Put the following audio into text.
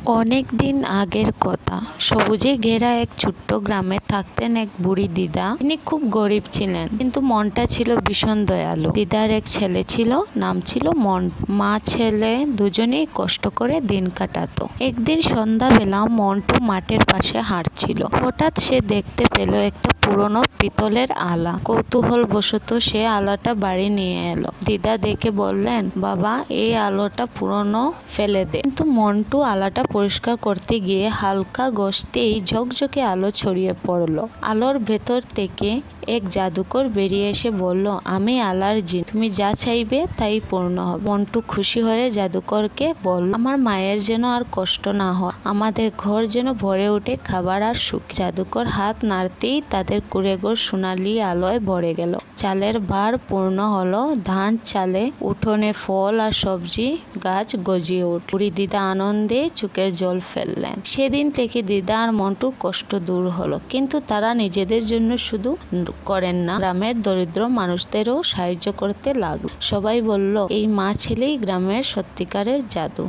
অনেক দিন আগের কথা, সবুজে ঘেরা এক ছোট্ট গ্রামে থাকতেন এক বুড়ি দিদা। তিনি খুব গরিব ছিলেন, কিন্তু মনটা ছিল ভীষণ দয়ালু। দিদার এক ছেলে ছিল, নাম ছিল মন্টু। মা ছেলে দুজনেই কষ্ট করে দিন কাটাতো। একদিন সন্ধ্যাবেলা মন্টু মাঠের পাশে হাঁটছিল। হঠাৎ সে দেখতে পেল একটা পুরনো পিতলের আলা। কৌতূহলবশত সে আলাটা বাড়ি নিয়ে এলো। দিদা দেখে বললেন, বাবা, এই আলোটা পুরনো, ফেলে দে। কিন্তু মন্টু আলাটা পরিষ্কার করতে গিয়ে হালকা ঘষতেই ঝকঝকে আলো ছড়িয়ে পড়ল। আলোর ভেতর থেকে এক জাদুকর বেরিয়ে এসে বলল, আমি আলার জিন, তুমি যা চাইবে তাই পূর্ণ হবে। মন্টু খুশি হয়ে জাদুকরকে বলল, আমার মায়ের যেন আর কষ্ট না হয়, আমাদের ঘর যেন ভরে ওঠে খাবার আর সুখ। জাদুকর হাত নাড়তেই তাদের কুঁড়েঘর সোনালি আলোয় ভরে গেল। চালের ভার পূর্ণ হলো, ধান চালে, উঠোনে ফল আর সবজি গাছ গজিয়ে উঠল। বুড়ি দিদা আনন্দে চোখের জল ফেললেন। সেদিন থেকে দিদা আর মন্টুর কষ্ট দূর হলো। কিন্তু তারা নিজেদের জন্য শুধু করেন না, গ্রামের দরিদ্র মানুষদেরও সাহায্য করতে লাগলো। সবাই বলল, এই মা ছেলেই গ্রামের সত্যিকারের জাদু।